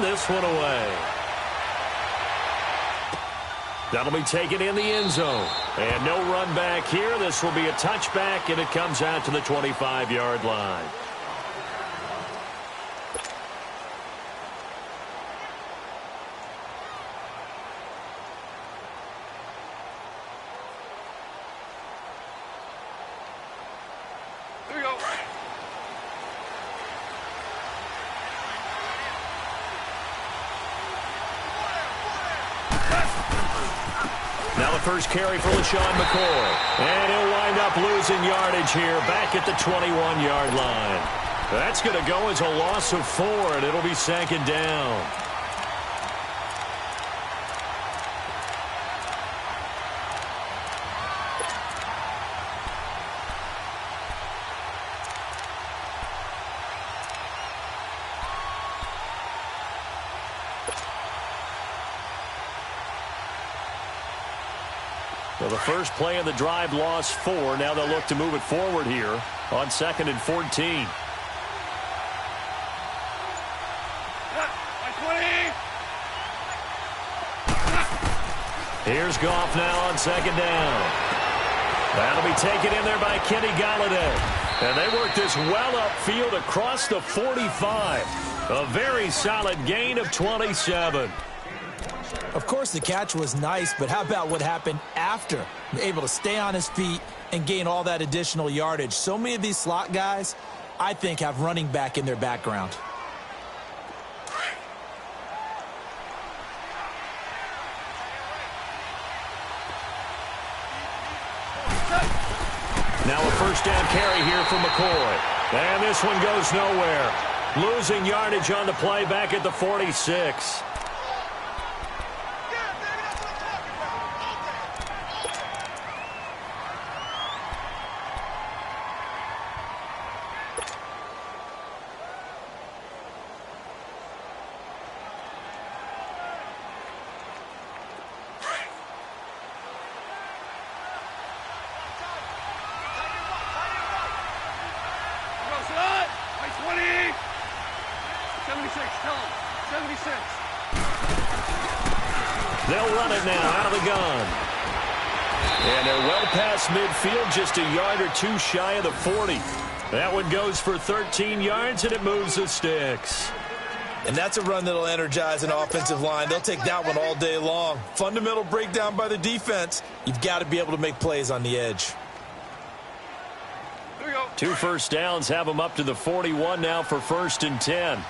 this one away. That'll be taken in the end zone. And no run back here. This will be a touchback, and it comes out to the 25-yard line. Here we go. Now the first carry for LaShawn McCoy. And he'll wind up losing yardage here back at the 21-yard line. That's going to go as a loss of 4, and it'll be second down. So the first play of the drive lost 4. Now they'll look to move it forward here on 2nd and 14. Here's Goff now on 2nd down. That'll be taken in there by Kenny Golladay. And they work this well upfield across the 45. A very solid gain of 27. Of course, the catch was nice, but how about what happened after? Able to stay on his feet and gain all that additional yardage. So many of these slot guys, I think, have running back in their background. Now a first down carry here for McCoy. And this one goes nowhere. Losing yardage on the play back at the 46. They'll run it now out of the gun. And they're well past midfield, just a yard or two shy of the 40. That one goes for 13 yards, and it moves the sticks. And that's a run that'll energize an offensive line. They'll take that one all day long. Fundamental breakdown by the defense. You've got to be able to make plays on the edge. Here we go. 2 first downs have them up to the 41 now for 1st and 10.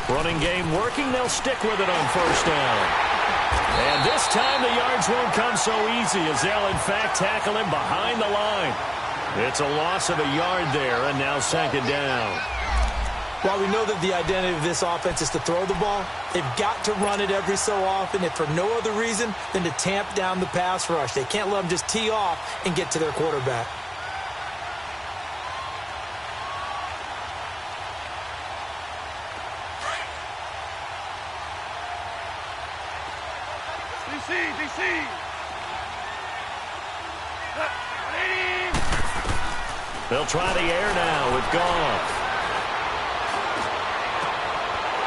Running game working. They'll stick with it on 1st down. And this time the yards won't come so easy as they'll in fact tackle him behind the line. It's a loss of a yard there, and now 2nd down. While we know that the identity of this offense is to throw the ball, they've got to run it every so often, if for no other reason than to tamp down the pass rush. They can't let them just tee off and get to their quarterback. DC. They'll try the air now with Goff.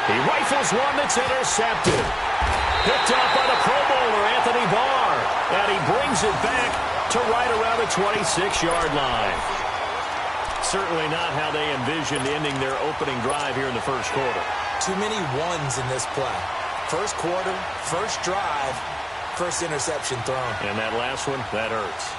He rifles one that's intercepted. Picked up by the Pro Bowler, Anthony Barr. And he brings it back to right around the 26-yard line. Certainly not how they envisioned ending their opening drive here in the first quarter. Too many ones in this play. First quarter, first drive, first interception thrown. And that last one, that hurts.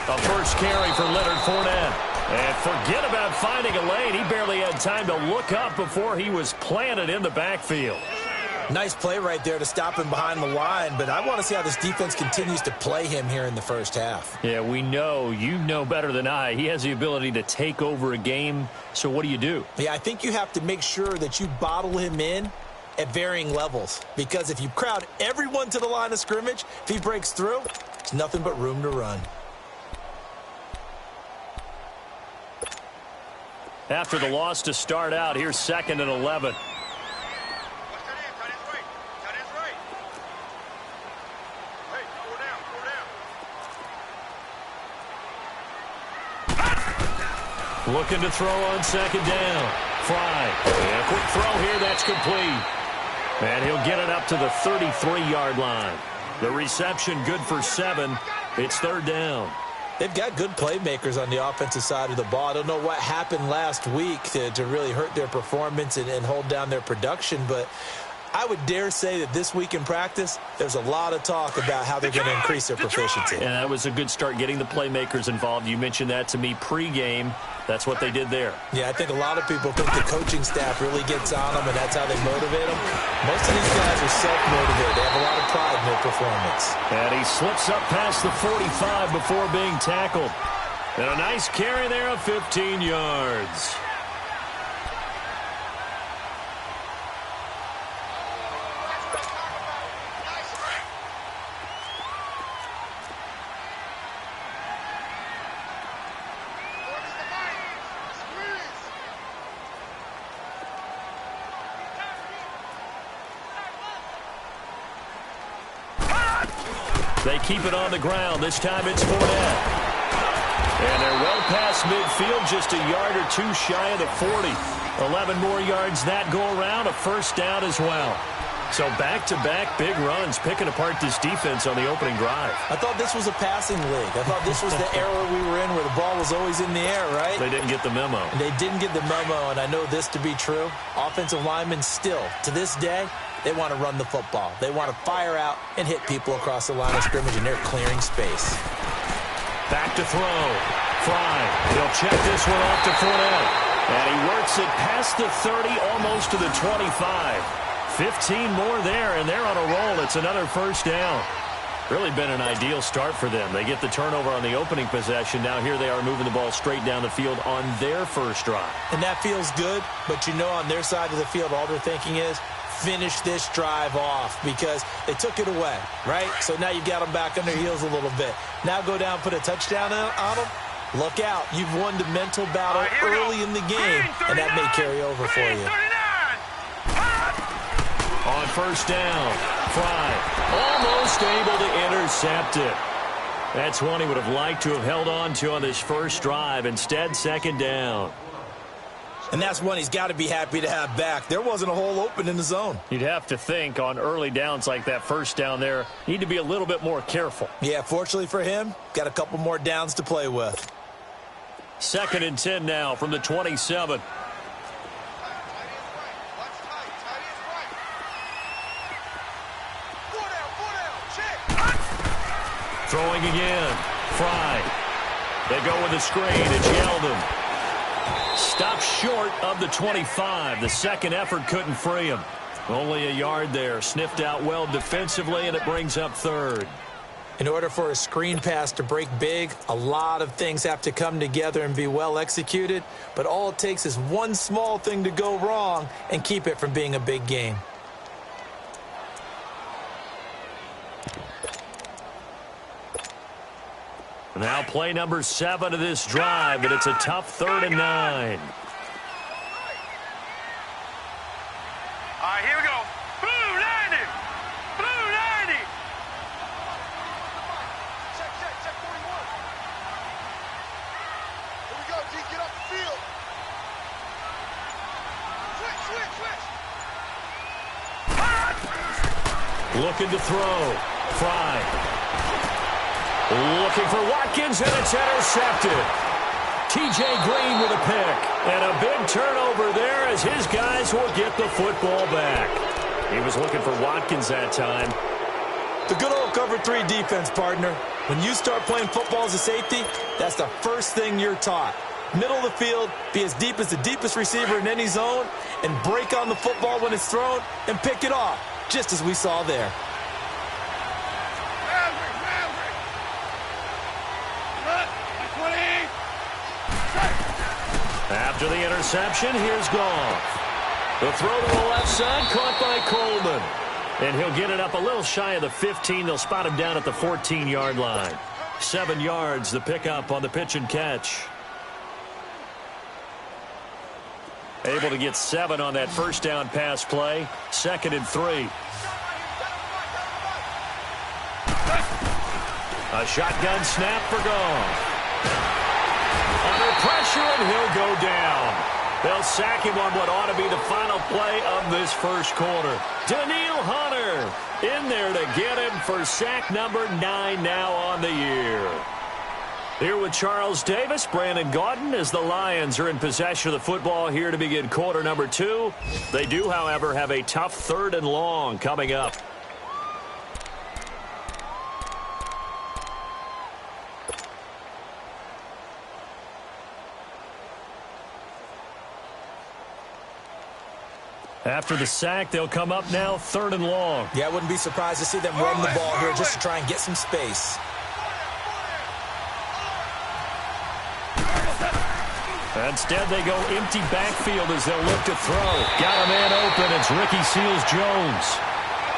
A first carry for Leonard Fournette. And forget about finding a lane. He barely had time to look up before he was planted in the backfield. Nice play right there to stop him behind the line, but I want to see how this defense continues to play him here in the first half. Yeah, we know. You know better than I. He has the ability to take over a game, so what do you do? Yeah, I think you have to make sure that you bottle him in at varying levels. Because if you crowd everyone to the line of scrimmage, if he breaks through, there's nothing but room to run. After the loss to start out, here's 2nd and 11. Looking to throw on 2nd down. Fry. And a quick throw here. That's complete. And he'll get it up to the 33-yard line. The reception good for 7. It's 3rd down. They've got good playmakers on the offensive side of the ball. I don't know what happened last week to really hurt their performance and hold down their production, but I would dare say that this week in practice, there's a lot of talk about how they're going to increase their proficiency. And that was a good start getting the playmakers involved. You mentioned that to me pregame. That's what they did there. Yeah, I think a lot of people think the coaching staff really gets on them, and that's how they motivate them. Most of these guys are self-motivated. They have a lot of pride in their performance. And he slips up past the 45 before being tackled. And a nice carry there of 15 yards. They keep it on the ground. This time it's Fournette. And they're well past midfield, just a yard or two shy of the 40. 11 more yards that go around, a 1st down as well. So back-to-back big runs, picking apart this defense on the opening drive. I thought this was a passing league. I thought this was the era we were in where the ball was always in the air, right? They didn't get the memo. And they didn't get the memo, and I know this to be true. Offensive linemen still, to this day, they want to run the football. They want to fire out and hit people across the line of scrimmage, and they're clearing space. Back to throw. Fry. He'll check this one off to Fournette. And he works it past the 30, almost to the 25. 15 more there, and they're on a roll. It's another 1st down. Really been an ideal start for them. They get the turnover on the opening possession. Now here they are moving the ball straight down the field on their first drive. And that feels good, but you know on their side of the field, all they're thinking is, finish this drive off because they took it away, right? So now you've got them back on their heels a little bit. Now go down, put a touchdown on them. Look out. You've won the mental battle early in the game, and that may carry over for you. On 1st down, Fry almost able to intercept it. That's one he would have liked to have held on to on this first drive. Instead, 2nd down. And that's one he's got to be happy to have back. There wasn't a hole open in the zone. You'd have to think on early downs like that 1st down there, need to be a little bit more careful. Yeah, fortunately for him, got a couple more downs to play with. 2nd and 10 now from the 27. Throwing again. Fry. They go with the screen. It's Yeldon. Stopped short of the 25. The second effort couldn't free him. Only a yard there. Sniffed out well defensively, and it brings up 3rd. In order for a screen pass to break big, a lot of things have to come together and be well executed. But all it takes is one small thing to go wrong and keep it from being a big game. Now play number 7 of this drive, but it's a tough 3rd and 9. All right, here we go. Blue 90. Blue 90. Check 41. Here we go, D. Get off the field. Switch. Looking to throw. Fry. Looking for Watkins, and it's intercepted. T.J. Green with a pick. And a big turnover there as his guys will get the football back. He was looking for Watkins that time. The good old cover 3 defense, partner. When you start playing football as a safety, that's the first thing you're taught. Middle of the field, be as deep as the deepest receiver in any zone, and break on the football when it's thrown and pick it off, just as we saw there. After the interception, here's Goff. The throw to the left side, caught by Coleman. And he'll get it up a little shy of the 15. They'll spot him down at the 14-yard line. 7 yards, the pickup on the pitch and catch. Able to get 7 on that first down pass play. 2nd and 3. A shotgun snap for Goff. Under pressure, and he'll go down. They'll sack him on what ought to be the final play of this first quarter. Daniil Hunter in there to get him for sack number 9 now on the year. Here with Charles Davis, Brandon Gaudin, as the Lions are in possession of the football here to begin quarter number 2. They do, however, have a tough 3rd and long coming up. After the sack, they'll come up now 3rd and long. Yeah, I wouldn't be surprised to see them run the ball here just to try and get some space. Instead, they go empty backfield as they'll look to throw. Got a man open. It's Ricky Seals-Jones.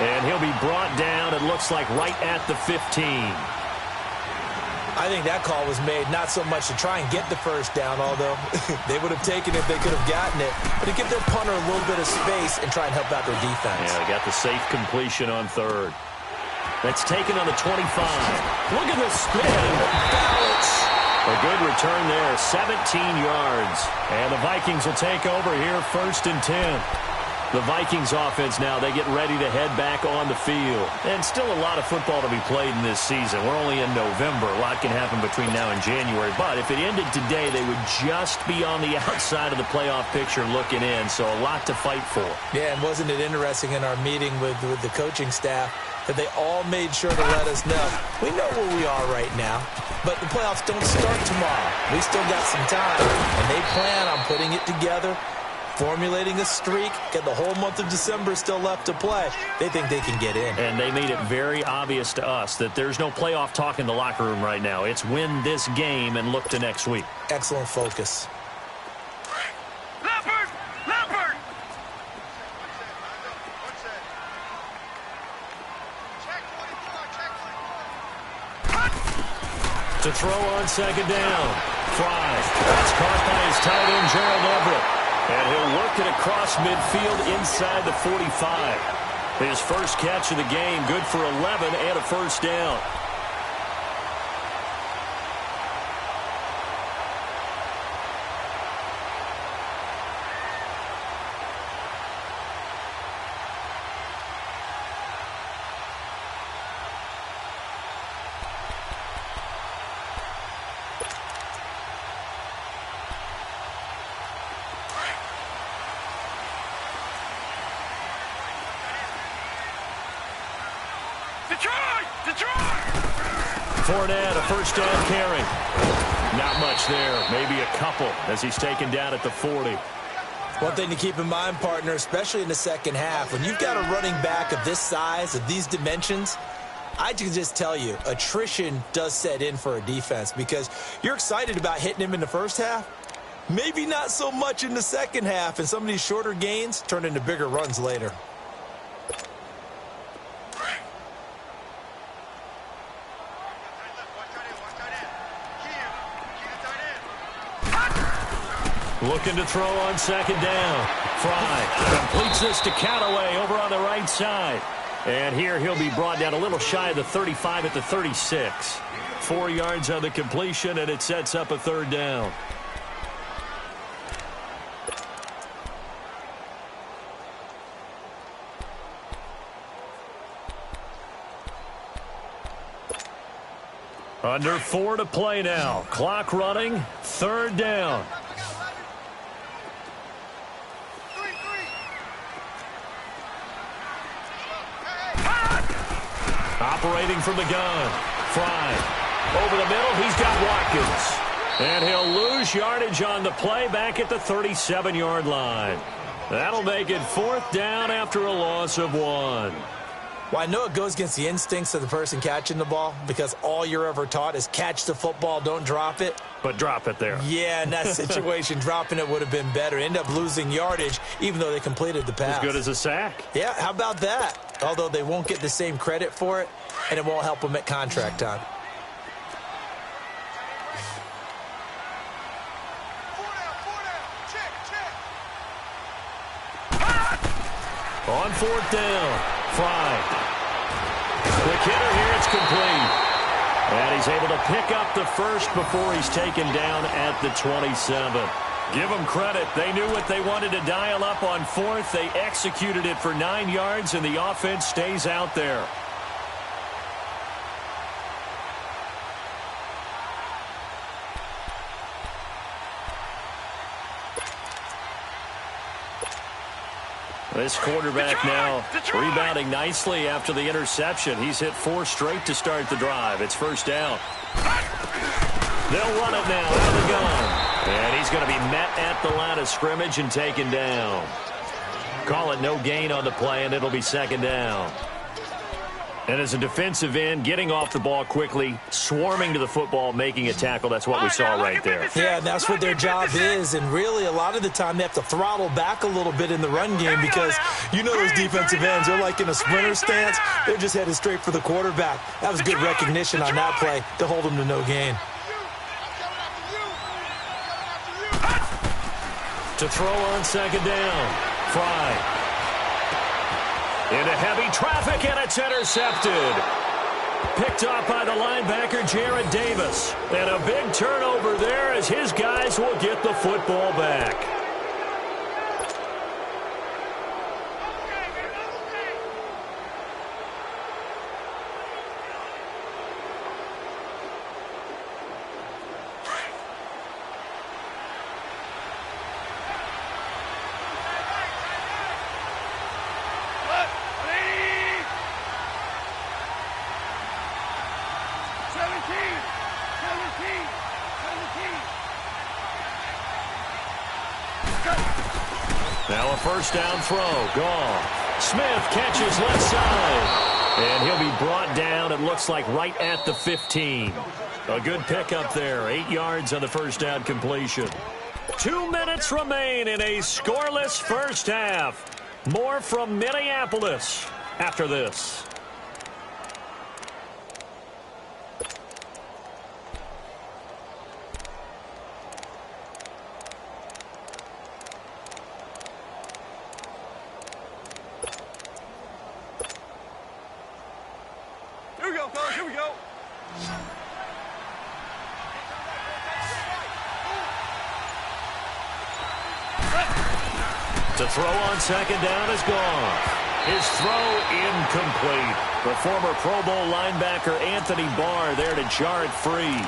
And he'll be brought down, it looks like, right at the 15. I think that call was made not so much to try and get the first down, although they would have taken it if they could have gotten it, but to give their punter a little bit of space and try and help out their defense. Yeah, they got the safe completion on 3rd. That's taken on the 25. Look at the spin. Balance. A good return there, 17 yards. And the Vikings will take over here 1st and 10. The Vikings offense now, they get ready to head back on the field. And still a lot of football to be played in this season. We're only in November. A lot can happen between now and January. But if it ended today, they would just be on the outside of the playoff picture looking in. So a lot to fight for. Yeah, and wasn't it interesting in our meeting with the coaching staff that they all made sure to let us know, we know where we are right now, but the playoffs don't start tomorrow. We still got some time, and they plan on putting it together, formulating a streak, get the whole month of December still left to play. They think they can get in. And they made it very obvious to us that there's no playoff talk in the locker room right now. It's win this game and look to next week. Excellent focus. Leopard! Leopard! To throw on 2nd down. Fry. That's caught by his tight end, Gerald Everett. And he'll work it across midfield inside the 45. His first catch of the game, good for 11 and a first down. Fournette, a first down carry. Not much there. Maybe a couple as he's taken down at the 40. One thing to keep in mind, partner, especially in the second half, when you've got a running back of this size, of these dimensions, I can just tell you, attrition does set in for a defense because you're excited about hitting him in the first half. Maybe not so much in the second half, and some of these shorter gains turn into bigger runs later. Looking to throw on 2nd down. Fry completes this to Callaway over on the right side. And here he'll be brought down a little shy of the 35 at the 36. 4 yards on the completion, and it sets up a 3rd down. Under 4 to play now. Clock running. 3rd down. Operating from the gun. Fry. Over the middle, he's got Watkins. And he'll lose yardage on the play back at the 37-yard line. That'll make it 4th down after a loss of 1. Well, I know it goes against the instincts of the person catching the ball because all you're ever taught is catch the football, don't drop it. But drop it there. Yeah, in that situation, dropping it would have been better. End up losing yardage, even though they completed the pass. As good as a sack. Yeah, how about that? Although they won't get the same credit for it, and it won't help them at contract time. On fourth down, Fry. Quick hitter here, it's complete. And he's able to pick up the first before he's taken down at the 27. Give them credit. They knew what they wanted to dial up on fourth. They executed it for 9 yards, and the offense stays out there. This quarterback now rebounding nicely after the interception. He's hit 4 straight to start the drive. It's first down. They'll run it now out of the gun. And he's going to be met at the line of scrimmage and taken down. Call it no gain on the play, and it'll be second down. And as a defensive end, getting off the ball quickly, swarming to the football, making a tackle, that's what we saw right there. Yeah, and that's what their job is. And really, a lot of the time, they have to throttle back a little bit in the run game because you know those defensive ends, they're like in a sprinter stance. They're just headed straight for the quarterback. That was good recognition on that play to hold them to no gain. To throw on second down, Fry. Into heavy traffic, and it's intercepted. Picked off by the linebacker, Jared Davis. And a big turnover there as his guys will get the football back. Now a first down throw. Goff. Smith catches left side. And he'll be brought down, it looks like, right at the 15. A good pickup there. 8 yards on the first down completion. 2 minutes remain in a scoreless first half. More from Minneapolis after this. Here we go. To throw on second down is gone. His throw incomplete. The former Pro Bowl linebacker Anthony Barr there to jar it free.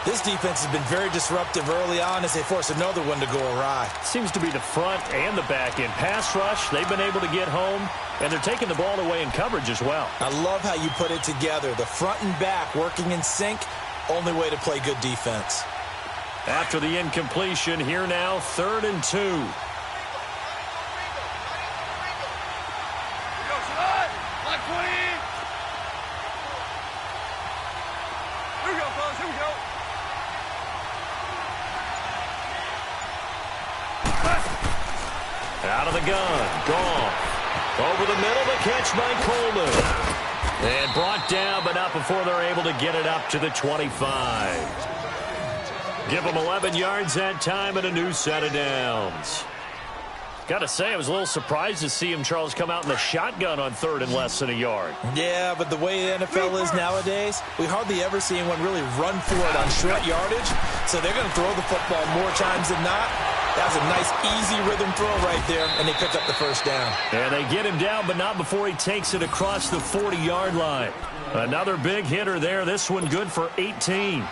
This defense has been very disruptive early on as they force another one to go awry. Seems to be the front and the back end. Pass rush, they've been able to get home, and they're taking the ball away in coverage as well. I love how you put it together. The front and back working in sync, only way to play good defense. After the incompletion, here now, 3rd and 2. Out of the gun, Goff. Over the middle, the catch by Coleman. And brought down, but not before they're able to get it up to the 25. Give them 11 yards that time and a new set of downs. Got to say, I was a little surprised to see him, Charles, come out in the shotgun on 3rd and less than a yard. Yeah, but the way the NFL is nowadays, we hardly ever see anyone really run for it on short yardage. So they're going to throw the football more times than not. That was a nice, easy rhythm throw right there, and they picked up the first down. And they get him down, but not before he takes it across the 40-yard line. Another big hitter there. This one good for 18.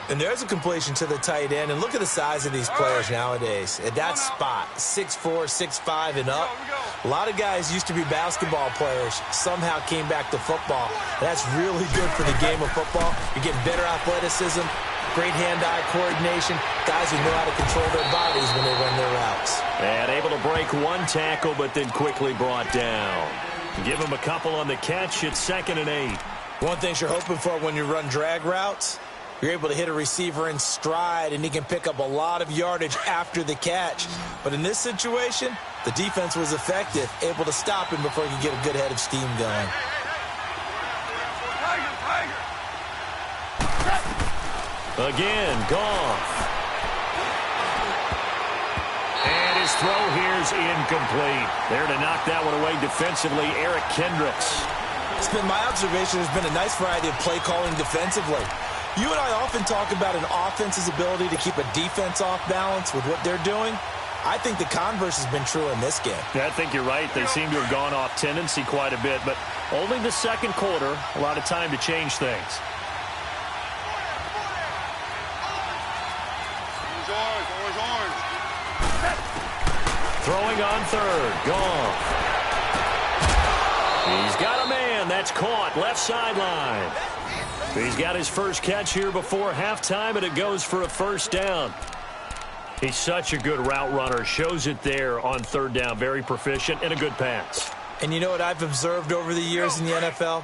And there's a completion to the tight end. And look at the size of these players nowadays. At that spot, 6'4", 6'5", and up. A lot of guys used to be basketball players, somehow came back to football. That's really good for the game of football. You're getting better athleticism, great hand-eye coordination, guys who know how to control their bodies when they run their routes. And able to break one tackle, but then quickly brought down. Give him a couple on the catch. It's 2nd and 8. One thing you're hoping for when you run drag routes, you're able to hit a receiver in stride, and he can pick up a lot of yardage after the catch. But in this situation, the defense was effective, able to stop him before he could get a good head of steam going. Again, Goff. And his throw here's incomplete. There to knock that one away defensively, Eric Kendricks. It's been my observation there's been a nice variety of play calling defensively. You and I often talk about an offense's ability to keep a defense off balance with what they're doing. I think the converse has been true in this game. Yeah, I think you're right. They seem to have gone off tendency quite a bit, but only the second quarter, a lot of time to change things. Throwing on third, Goff. He's got a man. That's caught. Left sideline. He's got his first catch here before halftime, and it goes for a first down. He's such a good route runner. Shows it there on third down. Very proficient and a good pass. And you know what I've observed over the years in the NFL?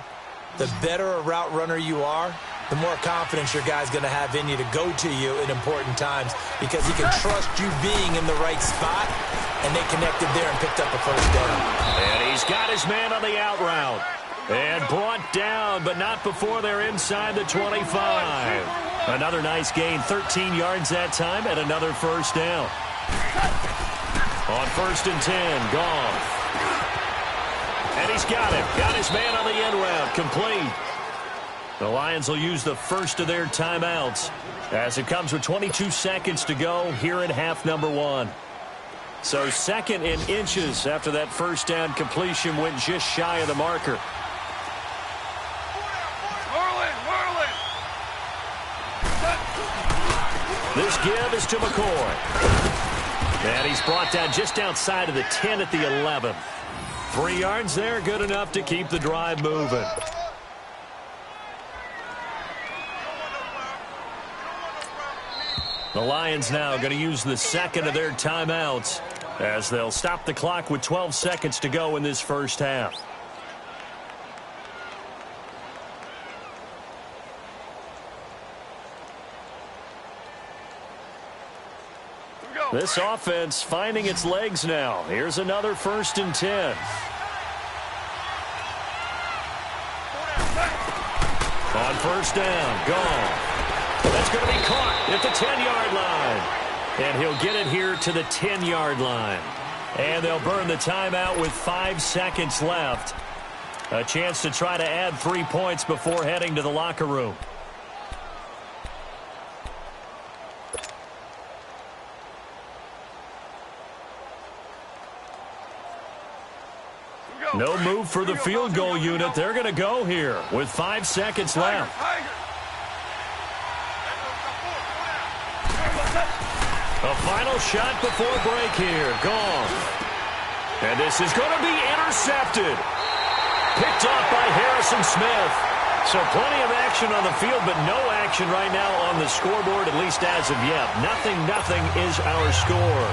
The better a route runner you are, the more confidence your guy's going to have in you to go to you in important times because he can trust you being in the right spot, and they connected there and picked up a first down. And he's got his man on the out route. And brought down, but not before they're inside the 25. Another nice gain, 13 yards that time, and another first down. On 1st and 10, Goff. And he's got him. Got his man on the end route, complete. The Lions will use the first of their timeouts as it comes with 22 seconds to go here in half number 1. So 2nd and inches after that first down completion went just shy of the marker. This give is to McCoy. And he's brought down just outside of the 10 at the 11. 3 yards there, good enough to keep the drive moving. The Lions now going to use the second of their timeouts as they'll stop the clock with 12 seconds to go in this first half. This offense finding its legs now. Here's another 1st and 10. On 1st down, Goff. That's going to be caught at the 10-yard line. And he'll get it here to the 10-yard line. And they'll burn the timeout with 5 seconds left. A chance to try to add 3 points before heading to the locker room. No move for the field goal unit. They're going to go here with 5 seconds left. A final shot before break here. Gone. And this is going to be intercepted. Picked off by Harrison Smith. So plenty of action on the field, but no action right now on the scoreboard, at least as of yet. 0-0 is our score.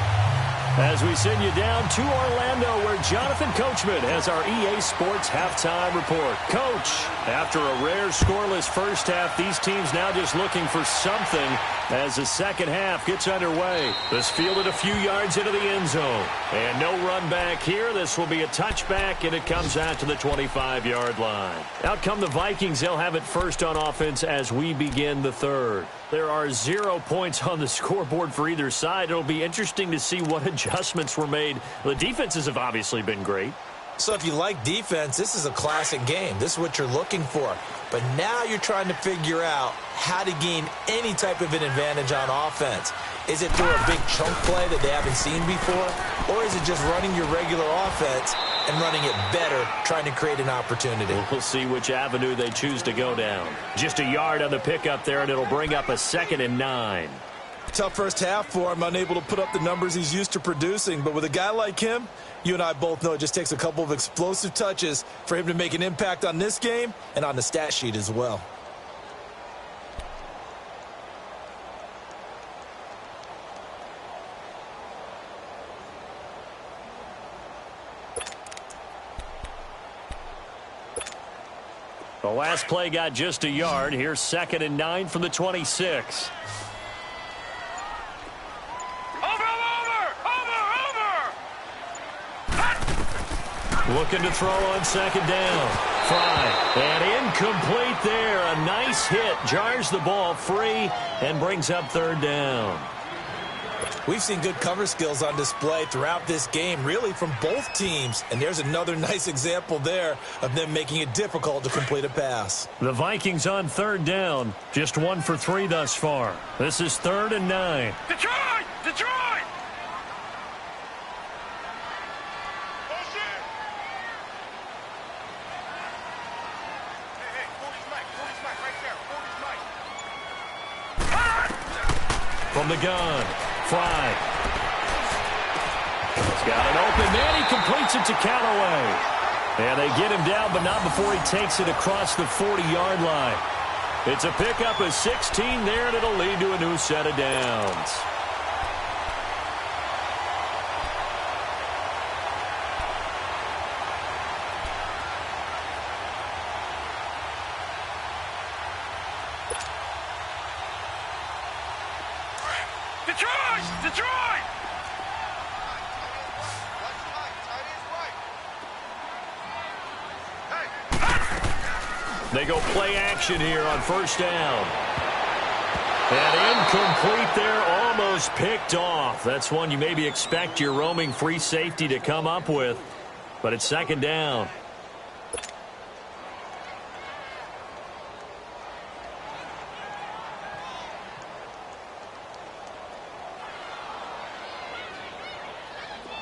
As we send you down to Orlando, where Jonathan Coachman has our EA Sports halftime report. Coach, after a rare scoreless first half, these teams now just looking for something as the second half gets underway. This fielded a few yards into the end zone. And no run back here. This will be a touchback, and it comes out to the 25-yard line. Out come the Vikings. They'll have it first on offense as we begin the third. There are 0 points on the scoreboard for either side. It'll be interesting to see what adjustments were made. The defenses have obviously been great. So if you like defense, this is a classic game. This is what you're looking for. But now you're trying to figure out how to gain any type of an advantage on offense. Is it through a big chunk play that they haven't seen before? Or is it just running your regular offense and running it better, trying to create an opportunity? We'll see which avenue they choose to go down. Just a yard on the pickup there, and it'll bring up a 2nd and 9. Tough first half for him, unable to put up the numbers he's used to producing. But with a guy like him, you and I both know it just takes a couple of explosive touches for him to make an impact on this game and on the stat sheet as well. The last play got just a yard. Here's 2nd and 9 from the 26. Looking to throw on 2nd down. Fry. And incomplete there. A nice hit. Jars the ball free and brings up 3rd down. We've seen good cover skills on display throughout this game, really from both teams. And there's another nice example there of them making it difficult to complete a pass. The Vikings on 3rd down. Just 1 for 3 thus far. This is 3rd and 9. Detroit! Detroit! From the gun, Fry. He's got an open man. He completes it to Callaway. And they get him down, but not before he takes it across the 40-yard line. It's a pickup of 16 there, and it'll lead to a new set of downs. Detroit! Detroit! They go play action here on 1st down. And incomplete there, almost picked off. That's one you maybe expect your roaming free safety to come up with. But it's 2nd down.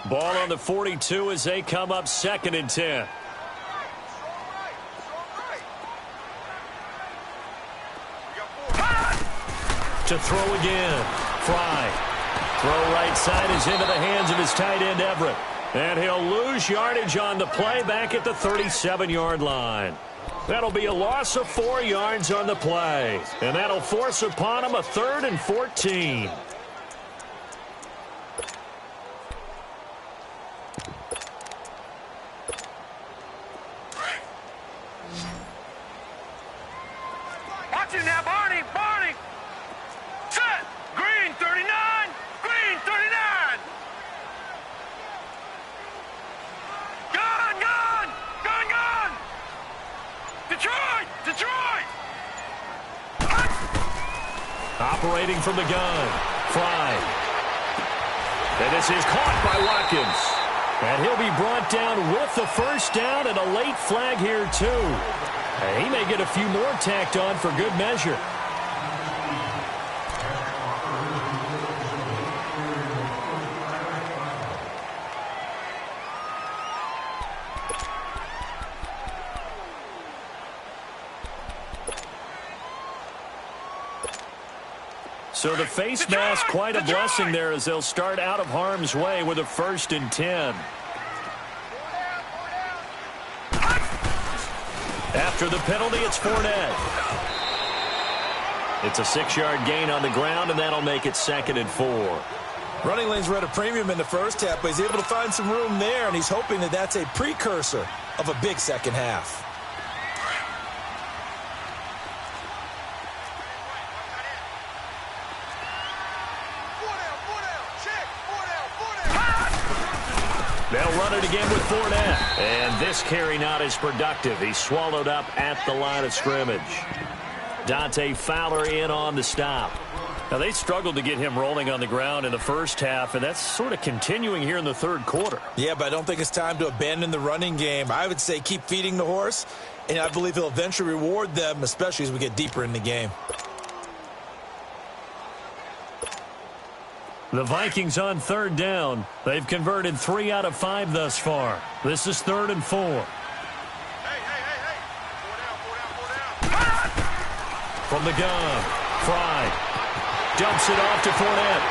Ball on the 42 as they come up 2nd and 10. To throw again. Fry. Throw right side is into the hands of his tight end Everett. And he'll lose yardage on the play back at the 37-yard line. That'll be a loss of 4 yards on the play. And that'll force upon him a 3rd and 14. Watch him now, Barney! Barney! Set! Green 39! Green 39! Gun! Gun! Gun! Gun! Detroit! Detroit! Operating from the gun. Fry. And this is caught by Watkins. And he'll be brought down with the 1st down and a late flag here, too. And he may get a few more tacked on for good measure. So the face mask, quite a blessing there as they'll start out of harm's way with a 1st and 10. After the penalty, it's Fournette. It's a 6-yard gain on the ground, and that'll make it 2nd and 4. Running lanes were at a premium in the first half, but he's able to find some room there, and he's hoping that that's a precursor of a big second half. They'll run it again with Fournette. And this carry not as productive. He's swallowed up at the line of scrimmage. Dante Fowler in on the stop. Now, they struggled to get him rolling on the ground in the first half, and that's sort of continuing here in the 3rd quarter. Yeah, but I don't think it's time to abandon the running game. I would say keep feeding the horse, and I believe he'll eventually reward them, especially as we get deeper in the game. The Vikings on 3rd down. They've converted 3 out of 5 thus far. This is 3rd and 4. Hey! Four down! From the gun, Fry dumps it off to Fournette.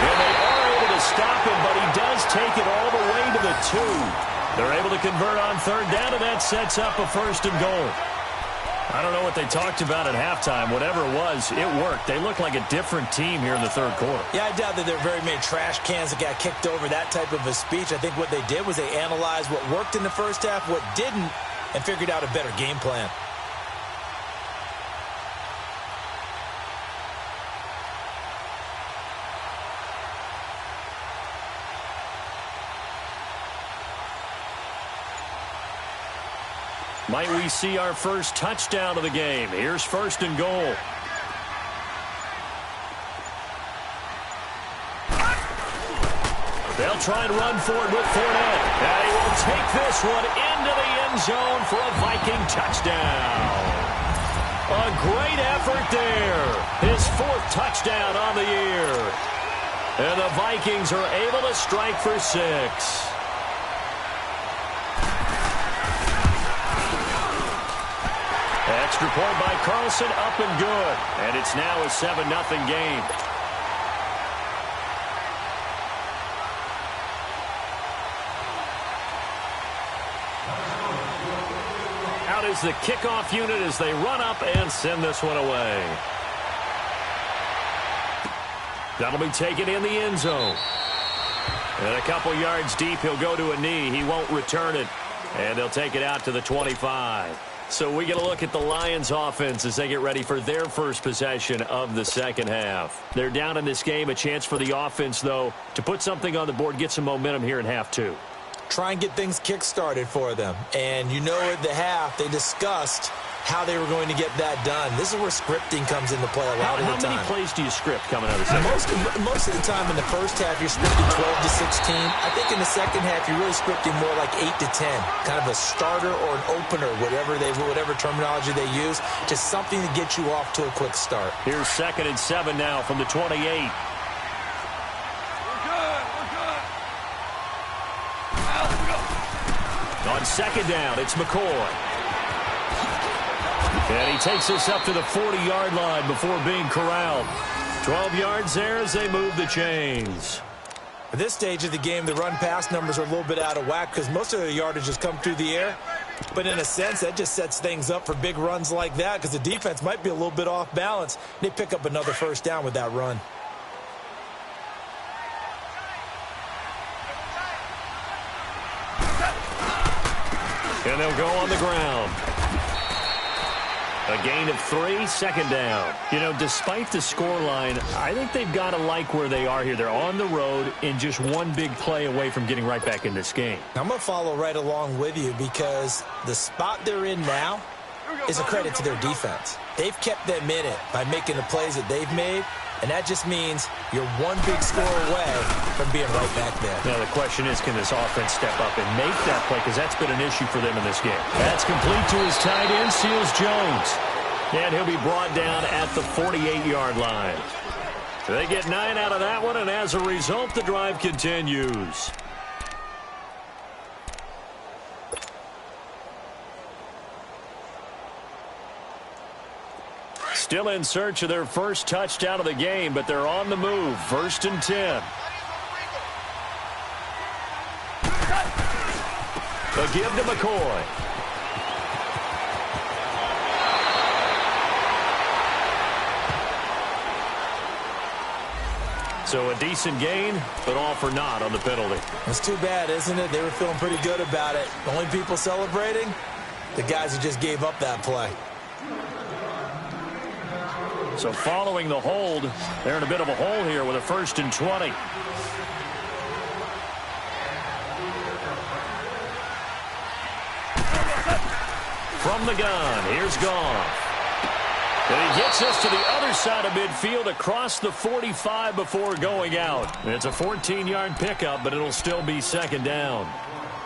And they are able to stop him, but he does take it all the way to the 2. They're able to convert on 3rd down, and that sets up a 1st and goal. I don't know what they talked about at halftime. Whatever it was, it worked. They look like a different team here in the 3rd quarter. Yeah, I doubt that there are very many trash cans that got kicked over, that type of a speech. I think what they did was they analyzed what worked in the first half, what didn't, and figured out a better game plan. Might we see our first touchdown of the game? Here's first and goal. They'll try and run for it with Fournette. And he will take this one into the end zone for a Viking touchdown. A great effort there. His fourth touchdown on the year. And the Vikings are able to strike for 6. Extra point by Carlson, up and good. And it's now a 7-0 game. Out is the kickoff unit as they run up and send this one away. That'll be taken in the end zone. And a couple yards deep, he'll go to a knee. He won't return it. And they'll take it out to the 25. So we get a look at the Lions offense as they get ready for their first possession of the second half. They're down in this game. A chance for the offense, though, to put something on the board, get some momentum here in half 2. Try and get things kick-started for them. And you know at the half, they discussed how they were going to get that done. This is where scripting comes into play a lot of the time. How many plays do you script coming out of the second half? Most of the time in the first half, you're scripting 12 to 16. I think in the second half, you're really scripting more like 8 to 10. Kind of a starter or an opener, whatever terminology they use, just something to get you off to a quick start. Here's 2nd and 7 now from the 28. On second down, it's McCoy. And he takes us up to the 40-yard line before being corralled. 12 yards there as they move the chains. At this stage of the game, the run-pass numbers are a little bit out of whack because most of their yardage has come through the air. But in a sense, that just sets things up for big runs like that because the defense might be a little bit off balance. They pick up another first down with that run. And they'll go on the ground. A gain of 3, 2nd down. You know, despite the scoreline, I think they've got to like where they are here. They're on the road and just one big play away from getting right back in this game. I'm going to follow right along with you because the spot they're in now is a credit to their defense. They've kept them in it by making the plays that they've made, and that just means you're one big score away from being right back there. Now, the question is, can this offense step up and make that play? Because that's been an issue for them in this game. That's complete to his tight end, Seals Jones. And he'll be brought down at the 48-yard line. They get 9 out of that one, and as a result, the drive continues. Still in search of their first touchdown of the game, but they're on the move. 1st and 10. A give to McCoy. So a decent gain, but all for naught on the penalty. It's too bad, isn't it? They were feeling pretty good about it. The only people celebrating, the guys who just gave up that play. So following the hold, they're in a bit of a hole here with a 1st and 20. From the gun, here's Goff. And he gets us to the other side of midfield across the 45 before going out. It's a 14-yard pickup, but it'll still be 2nd down.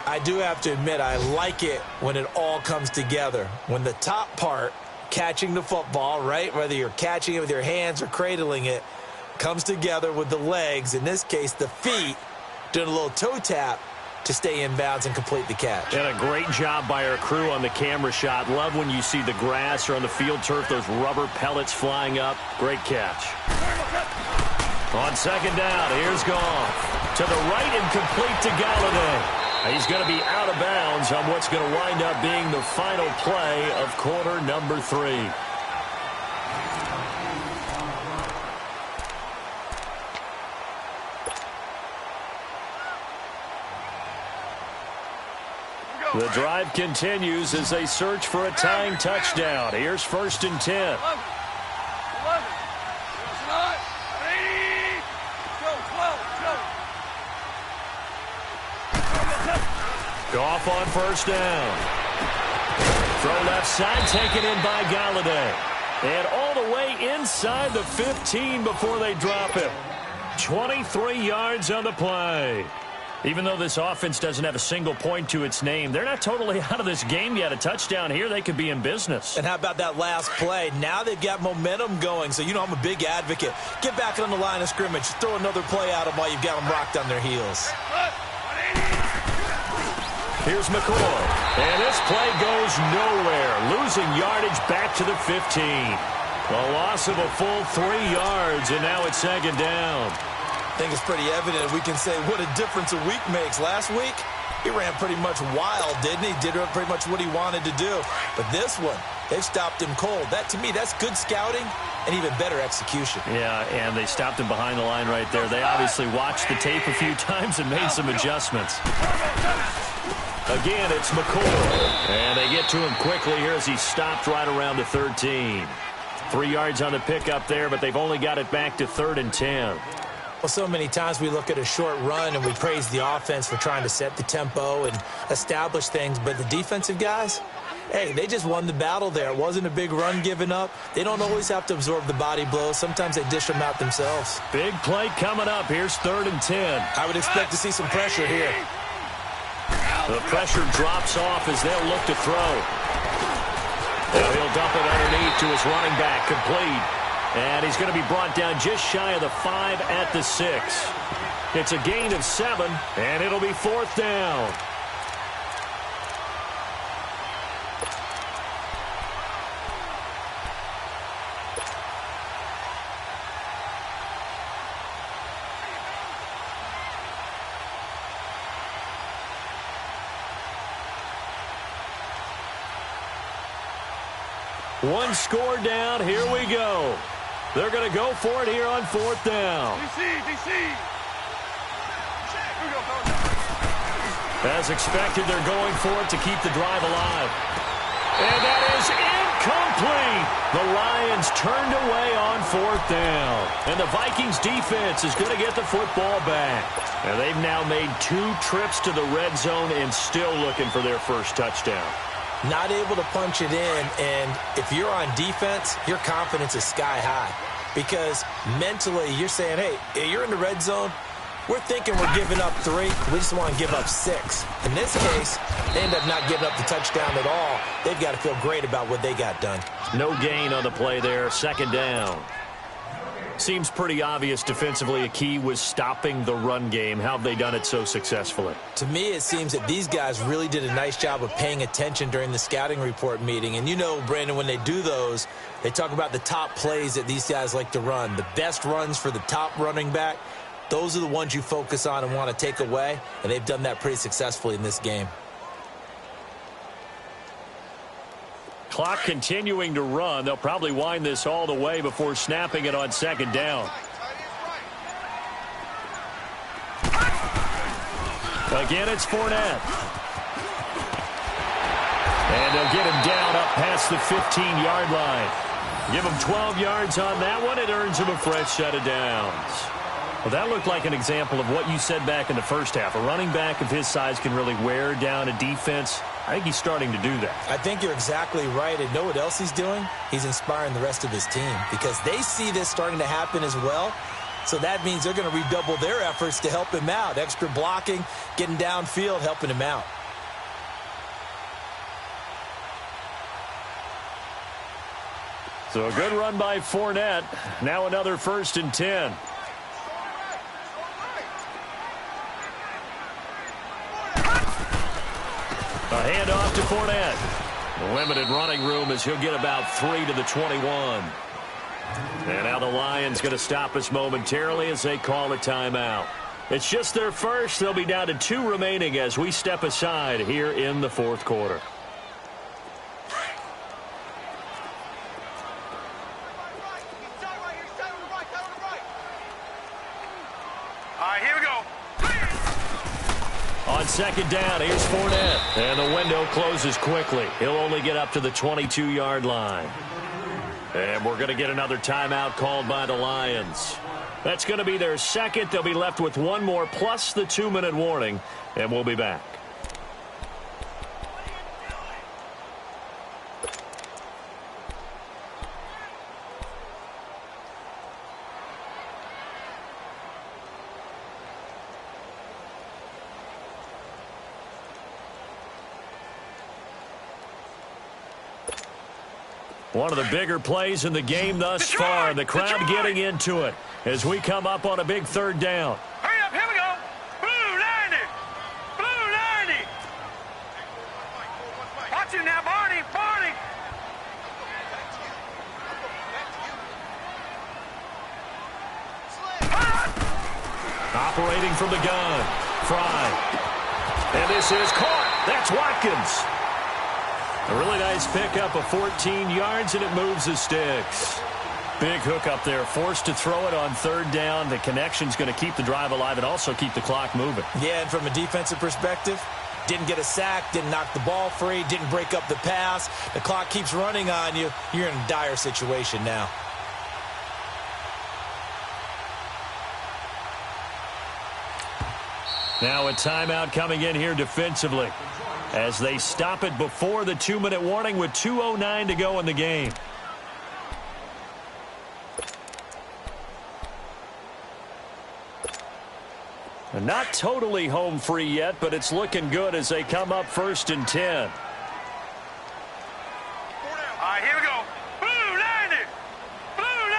I do have to admit, I like it when it all comes together. When the top part, catching the football, right, whether you're catching it with your hands or cradling it, comes together with the legs, in this case the feet, doing a little toe tap to stay in bounds and complete the catch. And a great job by our crew on the camera shot. Love when you see the grass or on the field turf, those rubber pellets flying up. Great catch. On 2nd down, here's Goff. To the right and complete to Galladay. He's going to be out of bounds on what's going to wind up being the final play of quarter number 3. The drive continues as they search for a tying touchdown. Here's 1st and 10. Goff on 1st down. Throw left side, taken in by Galladay. And all the way inside the 15 before they drop him. 23 yards on the play. Even though this offense doesn't have a single point to its name, they're not totally out of this game yet. A touchdown here, they could be in business. And how about that last play? Now they've got momentum going. So, I'm a big advocate. Get back on the line of scrimmage. Throw another play at them while you've got them rocked on their heels. Here's McCoy. And this play goes nowhere. Losing yardage back to the 15. A loss of a full 3 yards, and now it's 2nd down. I think it's pretty evident. We can say what a difference a week makes. Last week, he ran pretty much wild, didn't he? Did pretty much what he wanted to do. But this one, they've stopped him cold. That, to me, that's good scouting and even better execution. Yeah, and they stopped him behind the line right there. They obviously watched the tape a few times and made some adjustments. Again, it's McCoy. And they get to him quickly here as he stopped right around the 13. 3 yards on the pickup there, but they've only got it back to 3rd and 10. Well, so many times we look at a short run and we praise the offense for trying to set the tempo and establish things, but the defensive guys, hey, they just won the battle there. It wasn't a big run given up. They don't always have to absorb the body blows. Sometimes they dish them out themselves. Big play coming up. Here's 3rd and 10. I would expect to see some pressure here. The pressure drops off as they'll look to throw. Now he'll dump it underneath to his running back, complete. And he's going to be brought down just shy of the 5 at the 6. It's a gain of 7, and it'll be 4th down. One score down. Here we go. They're going to go for it here on 4th down. DC. As expected, they're going for it to keep the drive alive. And that is incomplete. The Lions turned away on 4th down. And the Vikings defense is going to get the football back. And they've now made 2 trips to the red zone and still looking for their first touchdown. Not able to punch it in, and if you're on defense, your confidence is sky high. Because mentally, you're saying, hey, you're in the red zone. We're thinking we're giving up 3. We just want to give up 6. In this case, they end up not giving up the touchdown at all. They've got to feel great about what they got done. No gain on the play there. 2nd down. Seems pretty obvious defensively a key was stopping the run game. How have they done it so successfully? To me, it seems that these guys really did a nice job of paying attention during the scouting report meeting. And Brandon, when they do those, they talk about the top plays that these guys like to run. The best runs for the top running back, those are the ones you focus on and want to take away. And they've done that pretty successfully in this game. Clock continuing to run. They'll probably wind this all the way before snapping it on 2nd down. Again, it's Fournette. And they'll get him down up past the 15-yard line. Give him 12 yards on that one. It earns him a fresh set of downs. Well, that looked like an example of what you said back in the first half. A running back of his size can really wear down a defense. I think he's starting to do that. I think you're exactly right. And know what else he's doing? He's inspiring the rest of his team because they see this starting to happen as well. So that means they're going to redouble their efforts to help him out. Extra blocking, getting downfield, helping him out. So a good run by Fournette. Now another 1st and 10. A handoff to Fournette. Limited running room as he'll get about 3 to the 21. And now the Lions going to stop us momentarily as they call a timeout. It's just their first. They'll be down to 2 remaining as we step aside here in the 4th quarter. On On second down, here's Fournette. And the window closes quickly. He'll only get up to the 22-yard line. And we're going to get another timeout called by the Lions. That's going to be their second. They'll be left with one more plus the 2-minute warning. And we'll be back. One of the bigger plays in the game thus far. The crowd getting into it as we come up on a big third down. Hurry up, here we go. Blue 90. Blue 90. Watch you now, Barney. Barney. Operating from the gun. Fry. And this is caught. That's Watkins. A really nice pickup of 14 yards, and it moves the sticks. Big hook up there, forced to throw it on third down. The connection's going to keep the drive alive and also keep the clock moving. Yeah, and from a defensive perspective, didn't get a sack, didn't knock the ball free, didn't break up the pass. The clock keeps running on you. You're in a dire situation now. Now a timeout coming in here defensively as they stop it before the 2-minute warning with 2:09 to go in the game. And not totally home free yet, but it's looking good as they come up 1st and 10. All right, here we go. Blue 90. Blue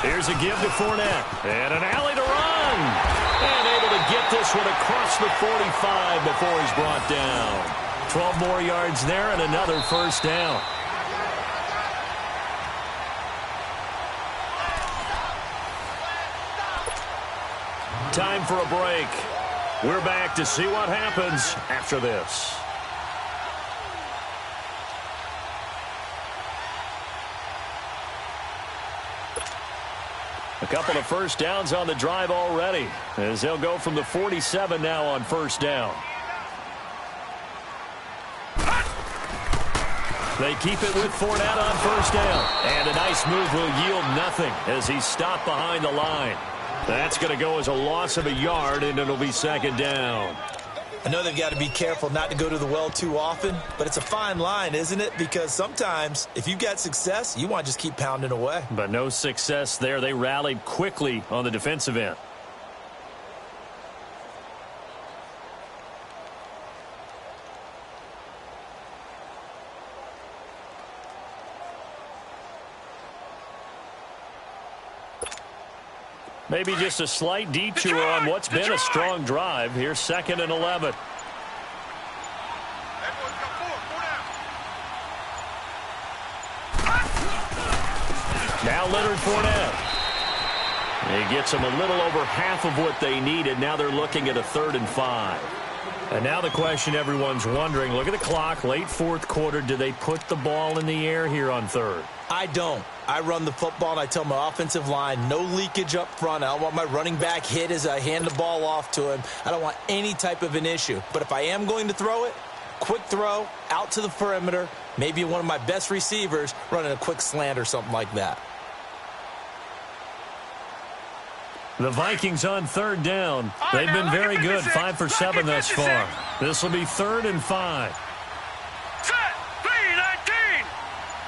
90. Here's a give to Fournette. And an alley to run. And able to get this one across the 45 before he's brought down. 12 more yards there and another first down. Time for a break. We're back to see what happens after this. A couple of first downs on the drive already as they'll go from the 47 now on first down. They keep it with Fournette on first down. And a nice move will yield nothing as he's stopped behind the line. That's going to go as a loss of a yard, and it'll be second down. I know they've got to be careful not to go to the well too often, but it's a fine line, isn't it? Because sometimes if you've got success, you want to just keep pounding away. But no success there. They rallied quickly on the defensive end. Maybe just a slight detour on what's been a strong drive. Here's 2nd and 11. Now Leonard Fournette. He gets them a little over half of what they needed. Now they're looking at a 3rd and 5. And now the question everyone's wondering, look at the clock, late 4th quarter. Do they put the ball in the air here on 3rd? I don't. I run the football, and I tell my offensive line, no leakage up front. I don't want my running back hit as I hand the ball off to him. I don't want any type of an issue. But if I am going to throw it, quick throw, out to the perimeter, maybe one of my best receivers running a quick slant or something like that. The Vikings on 3rd down. They've been very good, 5 for 7 thus far. This will be 3rd and 5. Set. 3-19.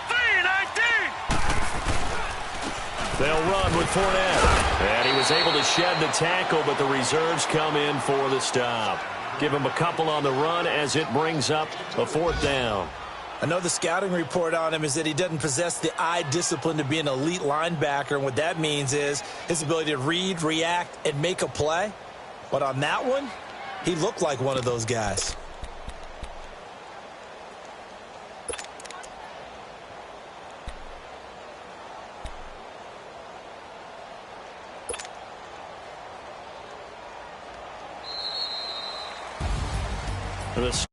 3-19. They'll run with Fournette. And he was able to shed the tackle, but the reserves come in for the stop. Give him a couple on the run as it brings up a 4th down. I know the scouting report on him is that he doesn't possess the eye discipline to be an elite linebacker, and what that means is his ability to read, react, and make a play. But on that one, he looked like one of those guys. This